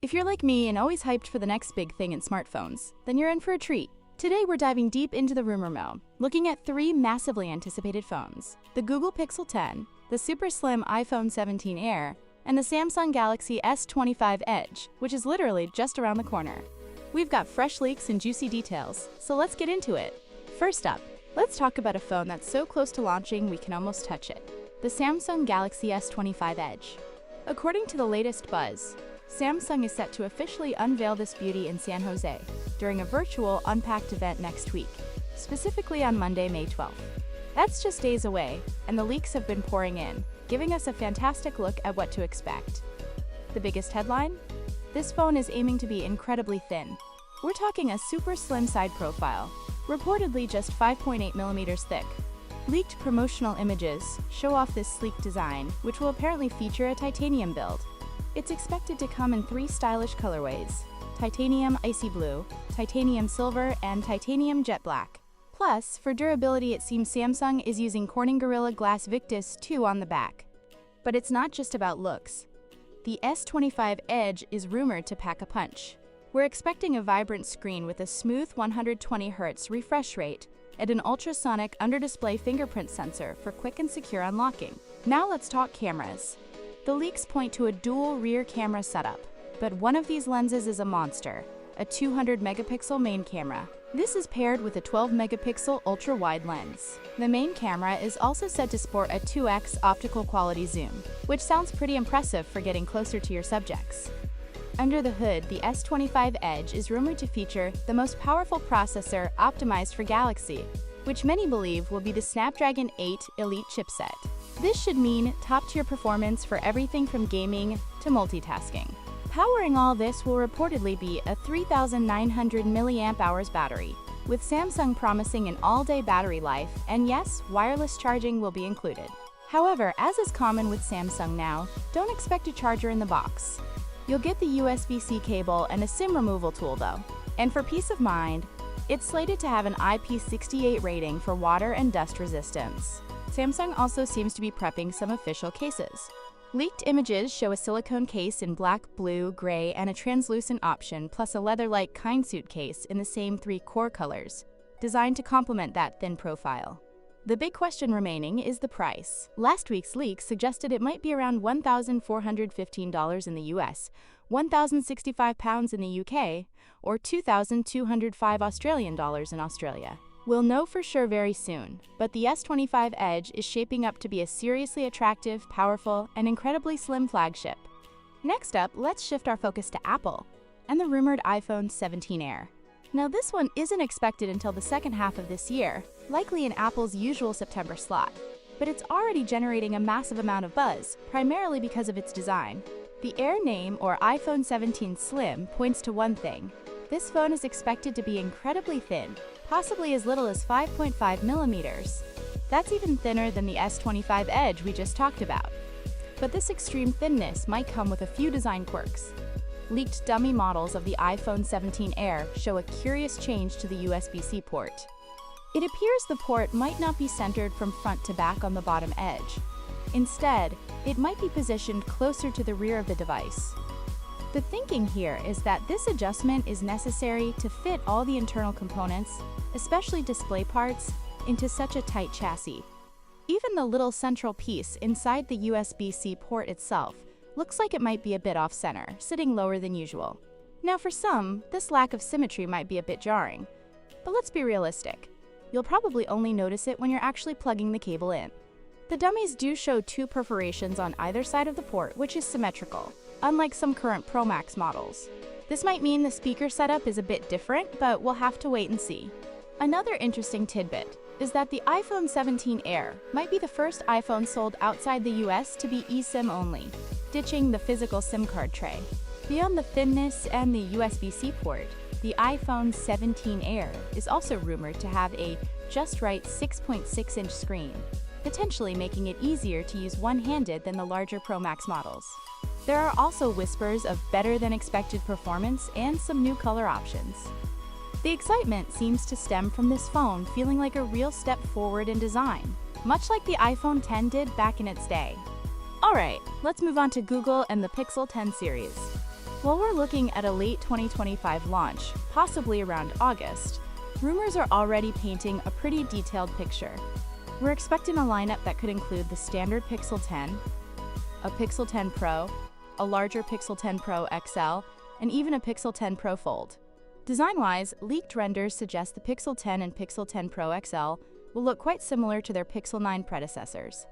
If you're like me and always hyped for the next big thing in smartphones, then you're in for a treat. Today we're diving deep into the rumor mill, looking at three massively anticipated phones: the Google Pixel 10, the super slim iPhone 17 Air, and the Samsung Galaxy S25 Edge, which is literally just around the corner. We've got fresh leaks and juicy details, so let's get into it. First up, let's talk about a phone that's so close to launching we can almost touch it: the Samsung Galaxy S25 Edge. According to the latest buzz, Samsung is set to officially unveil this beauty in San Jose during a virtual Unpacked event next week, specifically on Monday, May 12th. That's just days away, and the leaks have been pouring in, giving us a fantastic look at what to expect. The biggest headline? This phone is aiming to be incredibly thin. We're talking a super slim side profile, reportedly just 5.8 millimeters thick. Leaked promotional images show off this sleek design, which will apparently feature a titanium build. It's expected to come in three stylish colorways: titanium icy blue, titanium silver, and titanium jet black. Plus, for durability, it seems Samsung is using Corning Gorilla Glass Victus 2 on the back. But it's not just about looks. The S25 Edge is rumored to pack a punch. We're expecting a vibrant screen with a smooth 120Hz refresh rate and an ultrasonic under-display fingerprint sensor for quick and secure unlocking. Now let's talk cameras. The leaks point to a dual rear camera setup, but one of these lenses is a monster, a 200-megapixel main camera. This is paired with a 12-megapixel ultra-wide lens. The main camera is also said to sport a 2x optical quality zoom, which sounds pretty impressive for getting closer to your subjects. Under the hood, the S25 Edge is rumored to feature the most powerful processor optimized for Galaxy, which many believe will be the Snapdragon 8 Elite chipset. This should mean top-tier performance for everything from gaming to multitasking. Powering all this will reportedly be a 3,900 mAh battery, with Samsung promising an all-day battery life, and yes, wireless charging will be included. However, as is common with Samsung now, don't expect a charger in the box. You'll get the USB-C cable and a SIM removal tool though. And for peace of mind, it's slated to have an IP68 rating for water and dust resistance. Samsung also seems to be prepping some official cases. Leaked images show a silicone case in black, blue, gray, and a translucent option, plus a leather-like kindsuit case in the same three core colors, designed to complement that thin profile. The big question remaining is the price. Last week's leaks suggested it might be around $1,415 in the US, £1,065 in the UK, or $2,205 Australian dollars in Australia. We'll know for sure very soon, but the S25 Edge is shaping up to be a seriously attractive, powerful, and incredibly slim flagship. Next up, let's shift our focus to Apple and the rumored iPhone 17 Air. Now, this one isn't expected until the second half of this year, likely in Apple's usual September slot, but it's already generating a massive amount of buzz, primarily because of its design. The Air name, or iPhone 17 Slim, points to one thing: this phone is expected to be incredibly thin, possibly as little as 5.5 millimeters. That's even thinner than the S25 Edge we just talked about. But this extreme thinness might come with a few design quirks. Leaked dummy models of the iPhone 17 Air show a curious change to the USB-C port. It appears the port might not be centered from front to back on the bottom edge. Instead, it might be positioned closer to the rear of the device. The thinking here is that this adjustment is necessary to fit all the internal components, especially display parts, into such a tight chassis. Even the little central piece inside the USB-C port itself looks like it might be a bit off-center, sitting lower than usual. Now, for some, this lack of symmetry might be a bit jarring, but let's be realistic. You'll probably only notice it when you're actually plugging the cable in. The dummies do show two perforations on either side of the port, which is symmetrical, unlike some current Pro Max models. This might mean the speaker setup is a bit different, but we'll have to wait and see. Another interesting tidbit is that the iPhone 17 Air might be the first iPhone sold outside the US to be eSIM only, ditching the physical SIM card tray. Beyond the thinness and the USB-C port, the iPhone 17 Air is also rumored to have a just right 6.6-inch screen, potentially making it easier to use one-handed than the larger Pro Max models. There are also whispers of better-than-expected performance and some new color options. The excitement seems to stem from this phone feeling like a real step forward in design, much like the iPhone X did back in its day. Alright, let's move on to Google and the Pixel 10 series. While we're looking at a late 2025 launch, possibly around August, rumors are already painting a pretty detailed picture. We're expecting a lineup that could include the standard Pixel 10, a Pixel 10 Pro, a larger Pixel 10 Pro XL, and even a Pixel 10 Pro Fold. Design-wise, leaked renders suggest the Pixel 10 and Pixel 10 Pro XL will look quite similar to their Pixel 9 predecessors.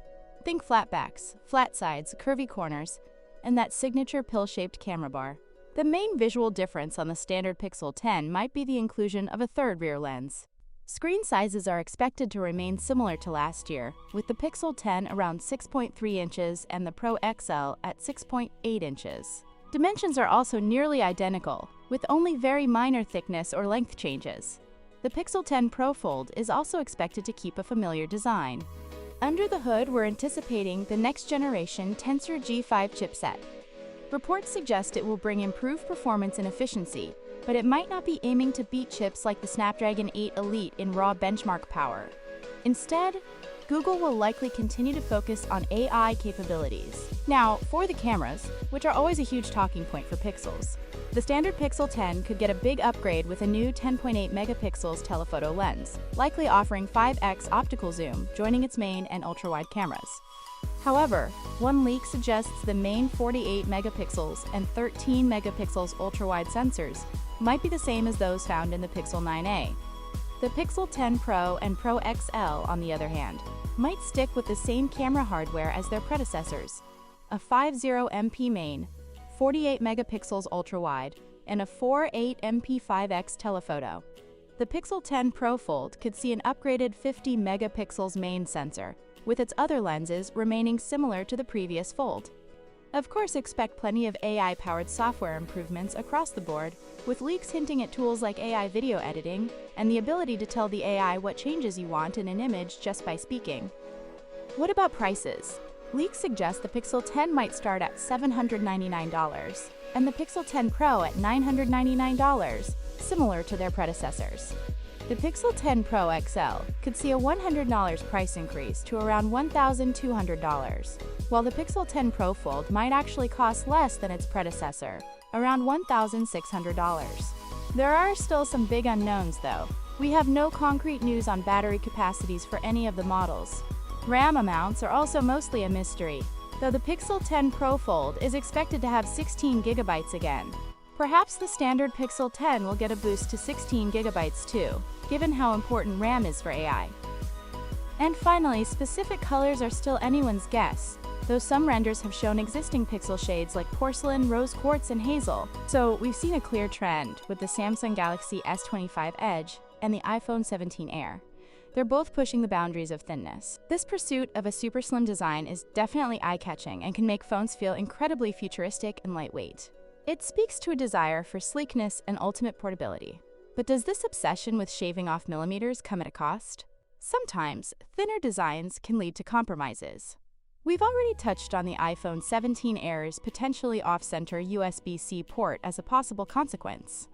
Think flat backs, flat sides, curvy corners, and that signature pill-shaped camera bar. The main visual difference on the standard Pixel 10 might be the inclusion of a third rear lens. Screen sizes are expected to remain similar to last year, with the Pixel 10 around 6.3 inches and the Pro XL at 6.8 inches. Dimensions are also nearly identical, with only very minor thickness or length changes. The Pixel 10 Pro Fold is also expected to keep a familiar design. Under the hood, we're anticipating the next-generation Tensor G5 chipset. Reports suggest it will bring improved performance and efficiency, but it might not be aiming to beat chips like the Snapdragon 8 Elite in raw benchmark power. Instead, Google will likely continue to focus on AI capabilities. Now, for the cameras, which are always a huge talking point for Pixels, the standard Pixel 10 could get a big upgrade with a new 10.8 megapixels telephoto lens, likely offering 5x optical zoom, joining its main and ultra-wide cameras. However, one leak suggests the main 48 megapixels and 13 megapixels ultra-wide sensors might be the same as those found in the Pixel 9a. The Pixel 10 Pro and Pro XL, on the other hand, might stick with the same camera hardware as their predecessors, a 50MP main, 48 megapixels ultra-wide, and a 48 MP 5x telephoto. The Pixel 10 Pro Fold could see an upgraded 50 megapixels main sensor, with its other lenses remaining similar to the previous Fold. Of course, expect plenty of AI-powered software improvements across the board, with leaks hinting at tools like AI video editing and the ability to tell the AI what changes you want in an image just by speaking. What about prices? Leaks suggest the Pixel 10 might start at $799 and the Pixel 10 Pro at $999, similar to their predecessors. The Pixel 10 Pro XL could see a $100 price increase to around $1,200, while the Pixel 10 Pro Fold might actually cost less than its predecessor, around $1,600. There are still some big unknowns though. We have no concrete news on battery capacities for any of the models. RAM amounts are also mostly a mystery, though the Pixel 10 Pro Fold is expected to have 16 gigabytes again. Perhaps the standard Pixel 10 will get a boost to 16 gigabytes too, given how important RAM is for AI. And finally, specific colors are still anyone's guess, though some renders have shown existing Pixel shades like porcelain, rose quartz, and hazel. So we've seen a clear trend with the Samsung Galaxy S25 Edge and the iPhone 17 Air. They're both pushing the boundaries of thinness. This pursuit of a super slim design is definitely eye-catching and can make phones feel incredibly futuristic and lightweight. It speaks to a desire for sleekness and ultimate portability. But does this obsession with shaving off millimeters come at a cost? Sometimes, thinner designs can lead to compromises. We've already touched on the iPhone 17 Air's potentially off-center USB-C port as a possible consequence.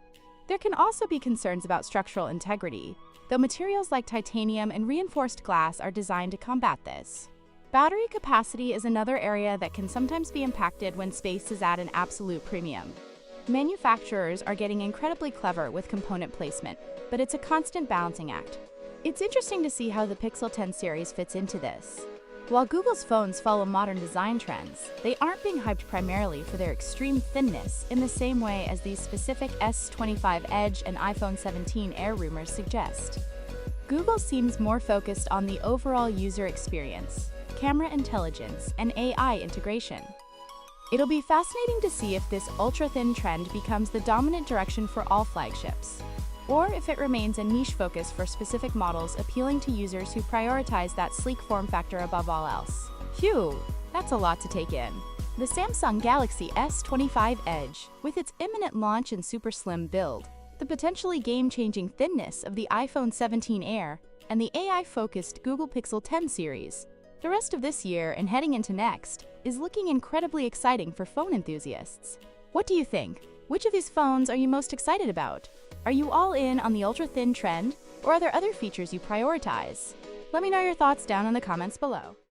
There can also be concerns about structural integrity, though materials like titanium and reinforced glass are designed to combat this. Battery capacity is another area that can sometimes be impacted when space is at an absolute premium. Manufacturers are getting incredibly clever with component placement, but it's a constant balancing act. It's interesting to see how the Pixel 10 series fits into this. While Google's phones follow modern design trends, they aren't being hyped primarily for their extreme thinness in the same way as these specific S25 Edge and iPhone 17 Air rumors suggest. Google seems more focused on the overall user experience, camera intelligence, and AI integration. It'll be fascinating to see if this ultra-thin trend becomes the dominant direction for all flagships, or if it remains a niche focus for specific models appealing to users who prioritize that sleek form factor above all else. Phew, that's a lot to take in. The Samsung Galaxy S25 Edge, with its imminent launch and super slim build, the potentially game-changing thinness of the iPhone 17 Air, and the AI-focused Google Pixel 10 series, the rest of this year and heading into next is looking incredibly exciting for phone enthusiasts. What do you think? Which of these phones are you most excited about? Are you all in on the ultra-thin trend, or are there other features you prioritize? Let me know your thoughts down in the comments below.